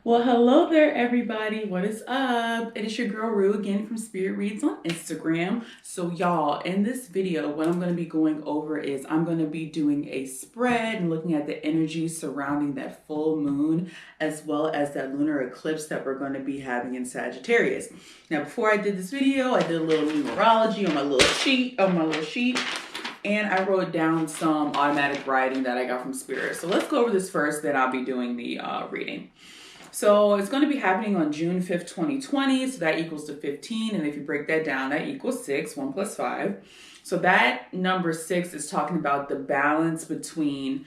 Well, hello there, everybody. What is up? It is your girl Rue again from Spirit Reads on Instagram. So, y'all, in this video, what I'm going to be going over is I'm going to be doing a spread and looking at the energy surrounding that full moon, as well as that lunar eclipse that we're going to be having in Sagittarius. Now, before I did this video, I did a little numerology on my little sheet, and I wrote down some automatic writing that I got from Spirit. So let's go over this first, then I'll be doing the reading. So it's going to be happening on June 5th, 2020. So that equals to 15. And if you break that down, that equals 6, 1 plus 5. So that number 6 is talking about the balance between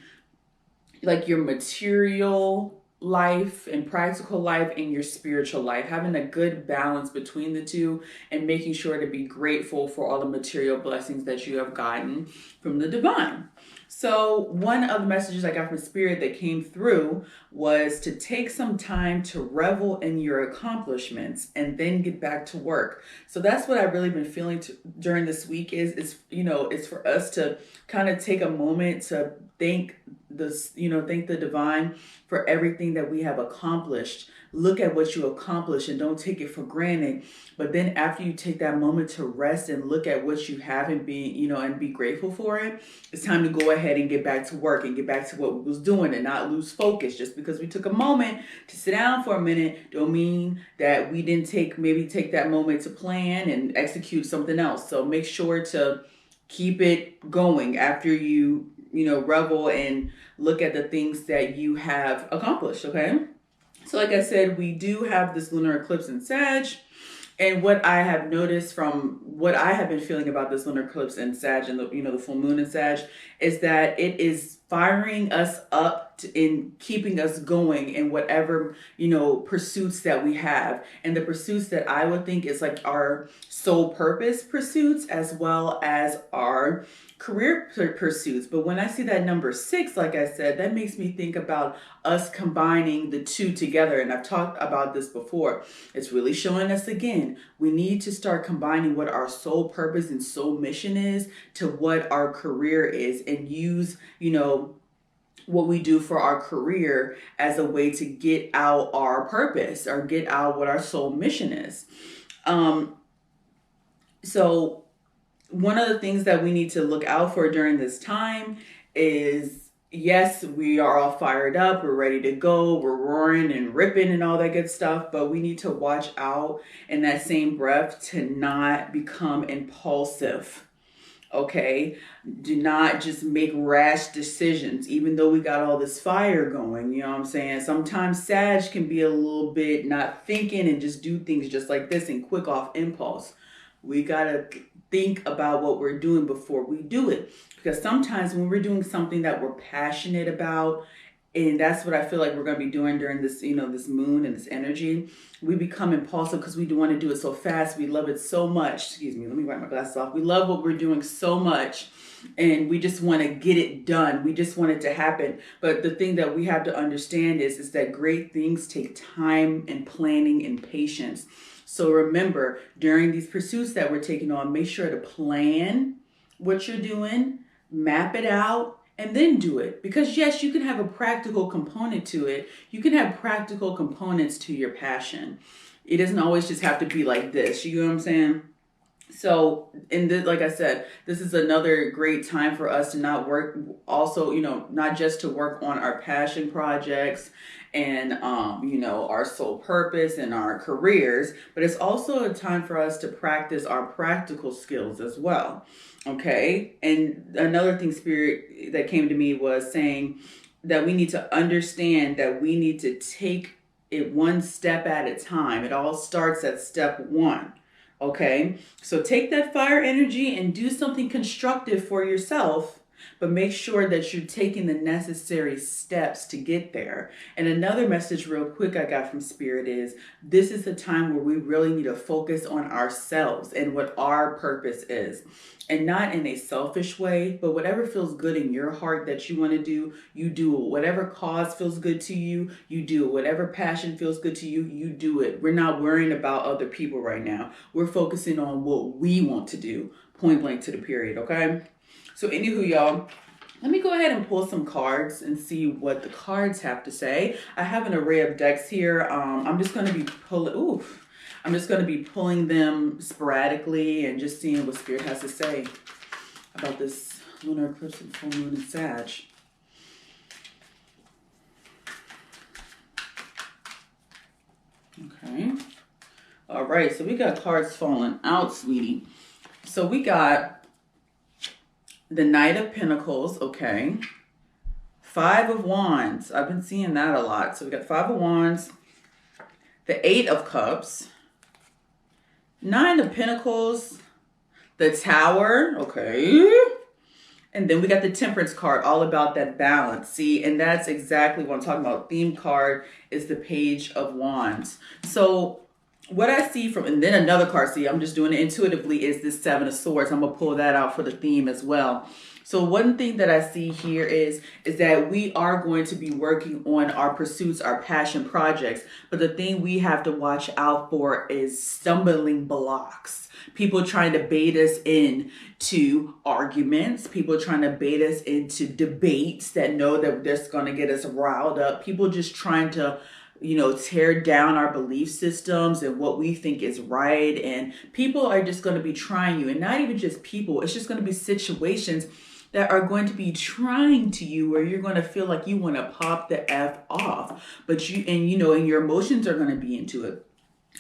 like your material life and practical life and your spiritual life, having a good balance between the two and making sure to be grateful for all the material blessings that you have gotten from the divine. So one of the messages I got from Spirit that came through was to take some time to revel in your accomplishments and then get back to work. So that's what I've really been feeling during this week is it's for us to kind of take a moment to thank the divine for everything that we have accomplished. Look at what you accomplished and don't take it for granted. But then after you take that moment to rest and look at what you have and be grateful for it, it's time to go ahead and get back to work and get back to what we was doing and not lose focus. Just because we took a moment to sit down for a minute don't mean that we didn't take that moment to plan and execute something else. So make sure to keep it going after you revel and look at the things that you have accomplished, okay? So like I said, we do have this lunar eclipse in Sag. And what I have noticed from what I have been feeling about this lunar eclipse in Sag and the full moon in Sag is that it is firing us up in keeping us going in whatever, pursuits that we have. And the pursuits that I would think is like our soul purpose pursuits as well as our career pursuits. But when I see that number 6, like I said, that makes me think about us combining the two together. And I've talked about this before. It's really showing us again, we need to start combining what our soul purpose and soul mission is to what our career is and use, what we do for our career as a way to get out our purpose or get out what our soul mission is. So one of the things that we need to look out for during this time is, yes, we are all fired up, we're ready to go, we're roaring and ripping and all that good stuff, but we need to watch out in that same breath to not become impulsive. Okay, do not just make rash decisions, even though we got all this fire going. You know what I'm saying? Sometimes Sag can be a little bit not thinking and just do things just like this and quick off impulse. We got to think about what we're doing before we do it. Because sometimes when we're doing something that we're passionate about, and that's what I feel like we're going to be doing during this, this moon and this energy, we become impulsive because we do want to do it so fast. We love it so much. Excuse me, let me wipe my glasses off. We love what we're doing so much and we just want to get it done. We just want it to happen. But the thing that we have to understand is that great things take time and planning and patience. So remember, during these pursuits that we're taking on, make sure to plan what you're doing, map it out, and then do it. Because yes, you can have a practical component to it. You can have practical components to your passion. It doesn't always just have to be like this. You know what I'm saying? So, like I said, this is another great time for us to not work, also, not just to work on our passion projects and, our soul purpose and our careers, but it's also a time for us to practice our practical skills as well. Okay. And another thing, Spirit, that came to me was saying that we need to understand that we need to take it one step at a time. It all starts at step 1. Okay, so take that fire energy and do something constructive for yourself, but make sure that you're taking the necessary steps to get there. And another message real quick I got from Spirit is this is the time where we really need to focus on ourselves and what our purpose is. And not in a selfish way, but whatever feels good in your heart that you want to do, you do it. Whatever cause feels good to you, you do it. Whatever passion feels good to you, you do it. We're not worrying about other people right now. We're focusing on what we want to do, point blank to the period, okay? So anywho, y'all, Let me go ahead and pull some cards and see what the cards have to say. I have an array of decks here. I'm just going to be pulling them sporadically and just seeing what Spirit has to say about this lunar eclipse and full moon in Sag. Okay. All right. So we got cards falling out, sweetie. So we got the Knight of Pentacles, okay. Five of Wands. I've been seeing that a lot. So we got Five of Wands. The Eight of Cups. Nine of Pentacles. The Tower, okay. And then we got the Temperance card, all about that balance. See, and that's exactly what I'm talking about. Theme card is the Page of Wands. So what I see from, and then another card, see, I'm just doing it intuitively, is this Seven of Swords. I'm going to pull that out for the theme as well. So one thing that I see here is that we are going to be working on our pursuits, our passion projects. But the thing we have to watch out for is stumbling blocks. People trying to bait us into arguments. People trying to bait us into debates that know that that's going to get us riled up. People just trying to, you know, tear down our belief systems and what we think is right. And people are just going to be trying you. And not even just people. It's just going to be situations that are going to be trying to you where you're going to feel like you want to pop the F off. But and your emotions are going to be into it.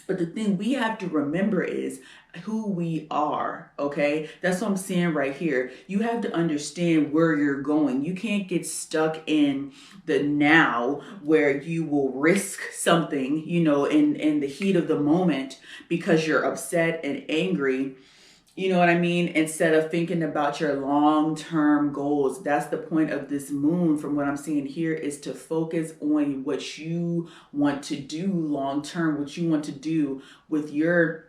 But the thing we have to remember is who we are, okay? That's what I'm saying right here. You have to understand where you're going. You can't get stuck in the now where you will risk something, in the heat of the moment because you're upset and angry. You know what I mean? Instead of thinking about your long-term goals. That's the point of this moon, from what I'm seeing here, is to focus on what you want to do long-term, what you want to do with your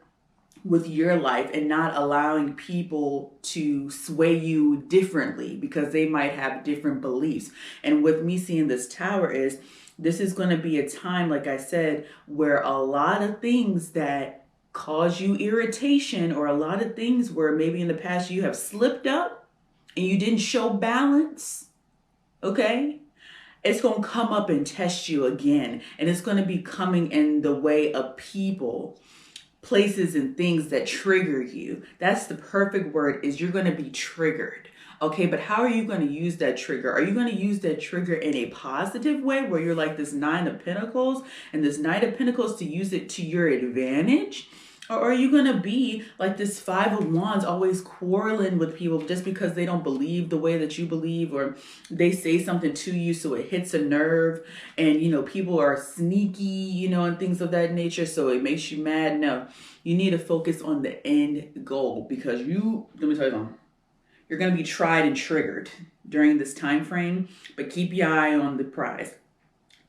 life, and not allowing people to sway you differently because they might have different beliefs. And with me seeing this Tower is, this is going to be a time, like I said, where a lot of things that cause you irritation, or a lot of things where maybe in the past you have slipped up and you didn't show balance, okay? It's going to come up and test you again. And it's going to be coming in the way of people, places, and things that trigger you. That's the perfect word, is you're going to be triggered. Okay, but how are you going to use that trigger? Are you going to use that trigger in a positive way where you're like this Nine of Pentacles and this Knight of Pentacles to use it to your advantage? Or are you going to be like this Five of Wands, always quarreling with people just because they don't believe the way that you believe, or they say something to you so it hits a nerve, and people are sneaky, and things of that nature, so it makes you mad? No, you need to focus on the end goal, because let me tell you something. You're going to be tried and triggered during this time frame, but keep your eye on the prize.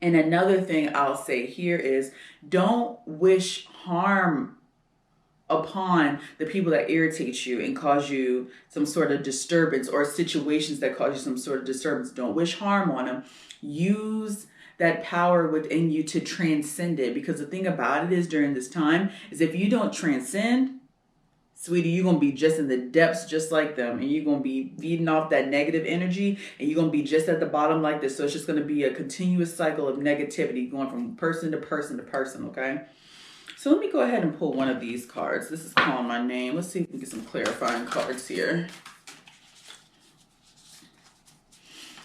And another thing I'll say here is, don't wish harm upon the people that irritate you and cause you some sort of disturbance, or situations that cause you some sort of disturbance. Don't wish harm on them. Use that power within you to transcend it, because the thing about it is, during this time, is if you don't transcend, sweetie, you're going to be just in the depths just like them, and you're going to be feeding off that negative energy, and you're going to be just at the bottom like this. So it's just going to be a continuous cycle of negativity going from person to person to person, okay? So let me go ahead and pull one of these cards. This is calling my name. Let's see if we can get some clarifying cards here.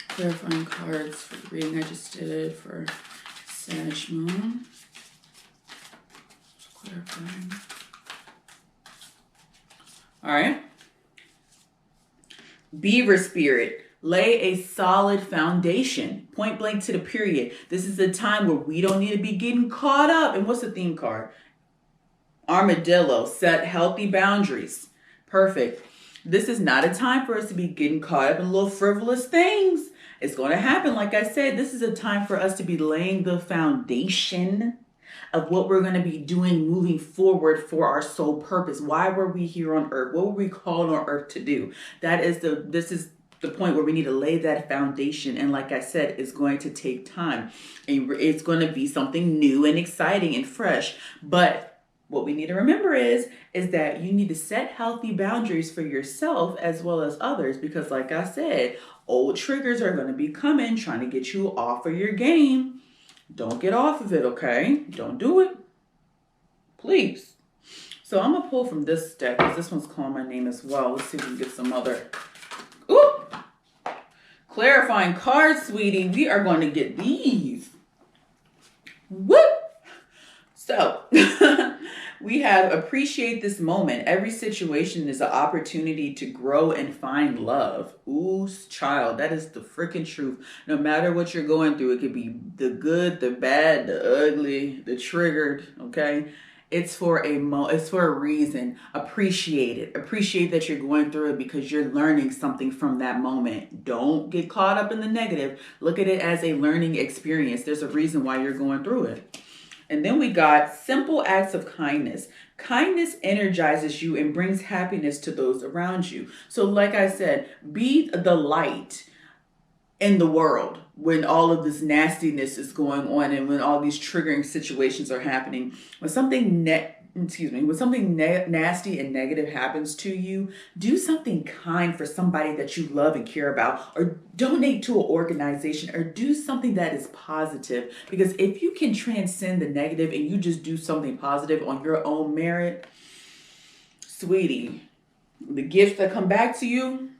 Clarifying cards for the reading I just did for Sag Moon. Clarifying. All right. Beaver spirit, lay a solid foundation. Point blank to the period. This is a time where we don't need to be getting caught up. And what's the theme card? Armadillo, set healthy boundaries. Perfect. This is not a time for us to be getting caught up in little frivolous things. It's going to happen. Like I said, this is a time for us to be laying the foundation of what we're going to be doing moving forward for our sole purpose. Why were we here on earth? What were we called on earth to do? This is the point where we need to lay that foundation. And like I said, it's going to take time. And it's going to be something new and exciting and fresh. But what we need to remember is that you need to set healthy boundaries for yourself as well as others, because like I said, old triggers are going to be coming, trying to get you off of your game. Don't get off of it, okay? Don't do it. Please. So I'm going to pull from this deck, because this one's calling my name as well. Let's see if we can get some other... Ooh! Clarifying cards, sweetie. We are going to get these. Whoop! So, we have appreciate this moment. Every situation is an opportunity to grow and find love. Ooh, child, that is the freaking truth. No matter what you're going through, it could be the good, the bad, the ugly, the triggered, okay? It's for a reason. Appreciate it. Appreciate that you're going through it, because you're learning something from that moment. Don't get caught up in the negative. Look at it as a learning experience. There's a reason why you're going through it. And then we got simple acts of kindness. Kindness energizes you and brings happiness to those around you. So like I said, be the light in the world when all of this nastiness is going on and when all these triggering situations are happening. When something nasty and negative happens to you, do something kind for somebody that you love and care about, or donate to an organization, or do something that is positive. Because if you can transcend the negative and you just do something positive on your own merit, sweetie, the gifts that come back to you,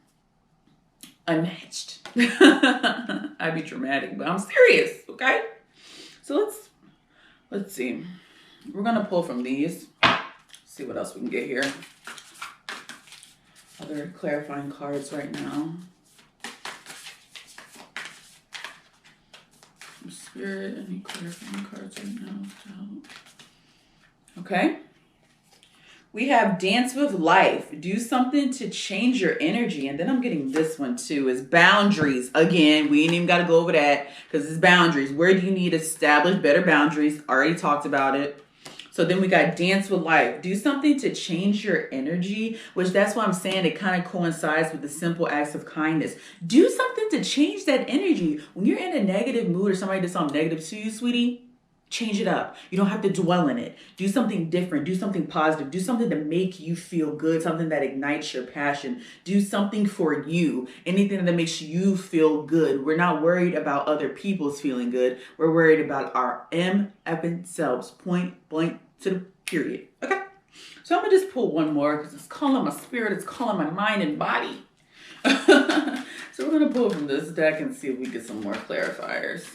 unmatched. I'd be dramatic, but I'm serious, okay? So let's see. We're gonna pull from these. See what else we can get here. Other clarifying cards right now. Spirit, any clarifying cards right now? Okay. We have dance with life. Do something to change your energy. And then I'm getting this one too, is boundaries. Again, we ain't even got to go over that because it's boundaries. Where do you need to establish better boundaries? Already talked about it. So then we got dance with life. Do something to change your energy, which that's why I'm saying it kind of coincides with the simple acts of kindness. Do something to change that energy. When you're in a negative mood or somebody did something negative to you, sweetie, change it up. You don't have to dwell in it. Do something different. Do something positive. Do something to make you feel good. Something that ignites your passion. Do something for you. Anything that makes you feel good. We're not worried about other people's feeling good. We're worried about our effing selves. Point blank to the period. Okay? So I'm going to just pull one more because it's calling my spirit. It's calling my mind and body. So we're going to pull from this deck and see if we get some more clarifiers.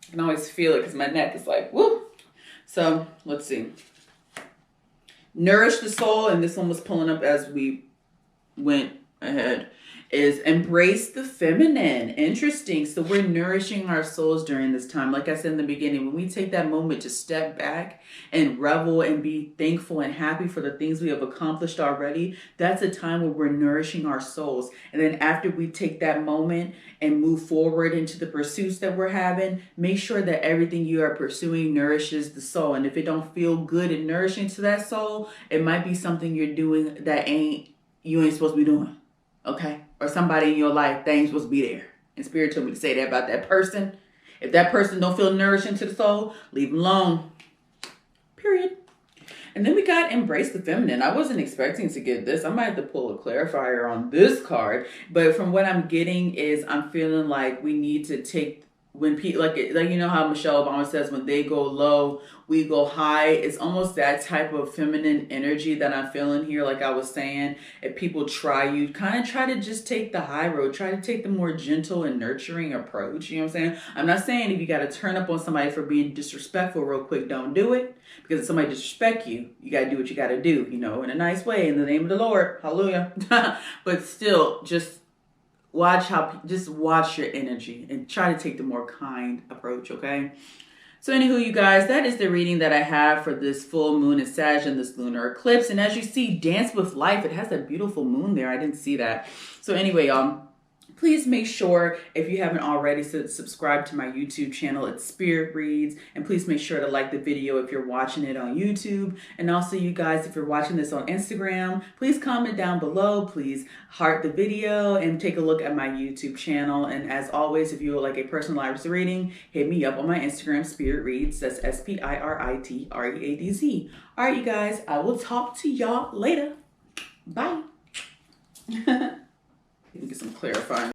I can always feel it because my neck is like, whoop. So let's see. Nourish the soul, and this one was pulling up as we went ahead, is embrace the feminine. Interesting. So we're nourishing our souls during this time. Like I said in the beginning, when we take that moment to step back and revel and be thankful and happy for the things we have accomplished already, that's a time where we're nourishing our souls. And then after we take that moment and move forward into the pursuits that we're having, make sure that everything you are pursuing nourishes the soul. And if it don't feel good and nourishing to that soul, it might be something you're doing that you ain't supposed to be doing. Okay? Or somebody in your life that ain't supposed to be there. And Spirit told me to say that about that person. If that person don't feel nourishing to the soul, leave them alone. Period. And then we got embrace the feminine. I wasn't expecting to get this. I might have to pull a clarifier on this card. But from what I'm getting is I'm feeling like we need to take, when people, like you know how Michelle Obama says, when they go low, we go high. It's almost that type of feminine energy that I'm feeling here. Like I was saying, if people try to just take the high road, try to take the more gentle and nurturing approach. You know what I'm saying? I'm not saying if you got to turn up on somebody for being disrespectful real quick, don't do it. Because if somebody disrespect you, you got to do what you got to do, you know, in a nice way, in the name of the Lord. Hallelujah. But still, just watch your energy and try to take the more kind approach, okay? So anywho, you guys, that is the reading that I have for this full moon in Sag and this lunar eclipse. And as you see, dance with life. It has a beautiful moon there. I didn't see that. So anyway, y'all, Please make sure, if you haven't already, to subscribe to my YouTube channel. It's Spirit Reads. And please make sure to like the video if you're watching it on YouTube. And also, you guys, if you're watching this on Instagram, please comment down below. Please heart the video and take a look at my YouTube channel. And as always, if you would like a personalized reading, hit me up on my Instagram, Spirit Reads. That's SPIRITREADZ. All right, you guys, I will talk to y'all later. Bye. Get some clarifying.